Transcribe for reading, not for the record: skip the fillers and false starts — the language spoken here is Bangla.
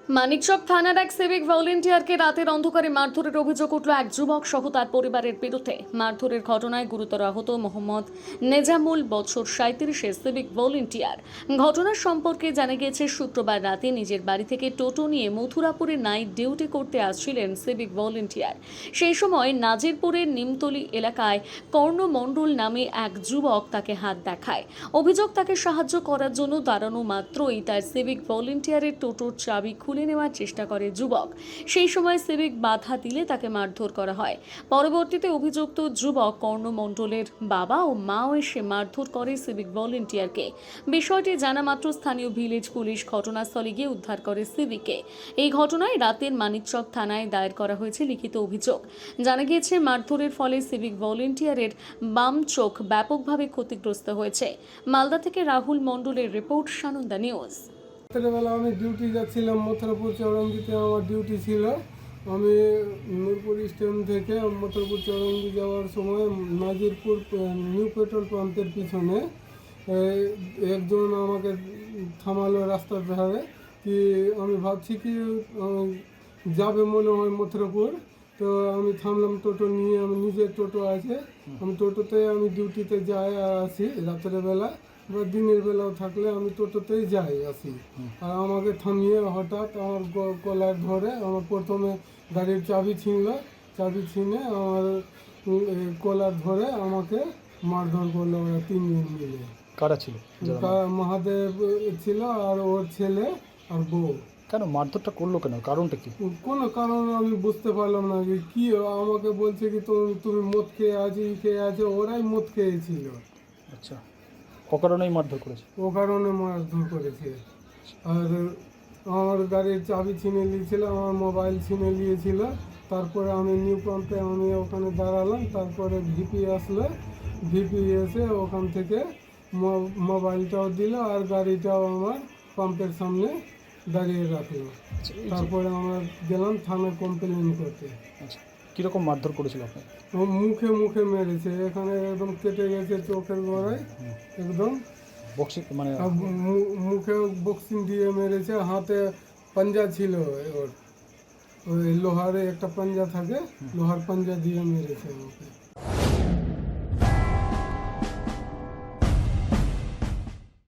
মানিকচক থানার এক সিভিক ভলেন্টিয়ারকে রাতের অন্ধকারে মারধরের অভিযোগ উঠল এক যুবক সহ তার পরিবারের বিরুদ্ধে। মারধরের ঘটনায় গুরুতর আহত মোহাম্মদ নেজামুল, বছর 37, সিভিক ভলেন্টিয়ার। ঘটনার সম্পর্কে জানা গিয়েছে, শুক্রবার রাতে নিজের বাড়ি থেকে টোটো নিয়ে মথুরাপুরে নাইট ডিউটি করতে আসছিলেন সিভিক ভলেন্টিয়ার। সেই সময় নাজিরপুরের নিমতলি এলাকায় কর্ণ মণ্ডল নামে এক যুবক তাকে হাত দেখায়। অভিযোগ, তাকে সাহায্য করার জন্য দাঁড়ানো মাত্রই তার সিভিক ভলেন্টিয়ারের টোটোর চাবি খুলে নেওয়ার চেষ্টা করে যুবক। সেই সময় সিভিক বাধা দিলে তাকে মারধর করা হয়। পরবর্তীতে অভিযুক্ত যুবক কর্ণ মণ্ডলের বাবা ও মাও এসে মারধর করে সিভিক ভলেন্টিয়ারকে। বিষয়টি জানা মাত্র স্থানীয় ভিলেজ পুলিশ ঘটনাস্থলে গিয়ে উদ্ধার করে সিভিককে। এই ঘটনায় রাতের মানিকচক থানায় দায়ের করা হয়েছে লিখিত অভিযোগ। জানা গিয়েছে, মারধরের ফলে সিভিক ভলেন্টিয়ারের বাম চোখ ব্যাপকভাবে ক্ষতিগ্রস্ত হয়েছে। মালদা থেকে রাহুল মণ্ডলের রিপোর্ট, সানন্দা নিউজ। রাত্রেবেলা আমি ডিউটি যাচ্ছিলাম, মথুরাপুর চৌরঙ্গিতে আমার ডিউটি ছিল। আমি নূরপুর স্টেশন থেকে মথুরাপুর চৌরঙ্গি যাওয়ার সময় নাজিরপুর নিউ পেট্রোল পাম্পের পিছনে একজন আমাকে থামালো রাস্তার ধারে। কি আমি ভাবছি কি যাবে মনে হয় মথুরাপুর, তো আমি থামলাম টোটো নিয়ে। আমি নিজের টোটো আছে, আমি টোটোতে আমি ডিউটিতে যাই আর আসি। রাতের বেলা বা দিনের বেলাও থাকলে আমি টোটোতেই যাই আসি। আর আমাকে থামিয়ে হঠাৎ আমার গলার ধরে আমার প্রথমে গাড়ির চাবি ছিনে আমার কলার ধরে আমাকে মারধর করলো ওরা তিনজন মিলে। কারা ছিল? মহাদেব ছিল আর ওর ছেলে আর বউ। কেন মারধরটা করলো, কেন কারণটা কি? কোনো কারণ আমি বুঝতে পারলাম না যে কি। আমাকে বলছে কি তুমি মদ খেয়ে আছো, ওরাই মদ খেয়েছিল। আচ্ছা, অকারণেই মারধর করেছে? ও কারণে মারধর করেছে। আর আমার গাড়ির চাবি ছিনে নিয়েছিল, আমার মোবাইল ছিনে নিয়েছিল। তারপরে আমি নিউ পাম্পে আমি ওখানে দাঁড়ালাম। তারপরে ভিপি আসলো, ভিপি এসে ওখান থেকে মোবাইলটাও দিল আর গাড়িটাও আমার পাম্পের সামনে দাঁড়িয়ে রাখলো। তারপরে আমরা গেলাম থানায় কমপ্লেন করতে। আচ্ছা, কীরকম মারধর করেছিল আপনি? ও মুখে মেরেছে, এখানে একদম কেটে গেছে চোখের গোড়ায় একদম। বক্সিং মানে মুখে বক্সিং দিয়ে মেরেছে। হাতে পাঞ্জা ছিল ওর, ওই লোহারে একটা পাঞ্জা থাকে, লোহার পাঞ্জা দিয়ে মেরেছে আমাকে।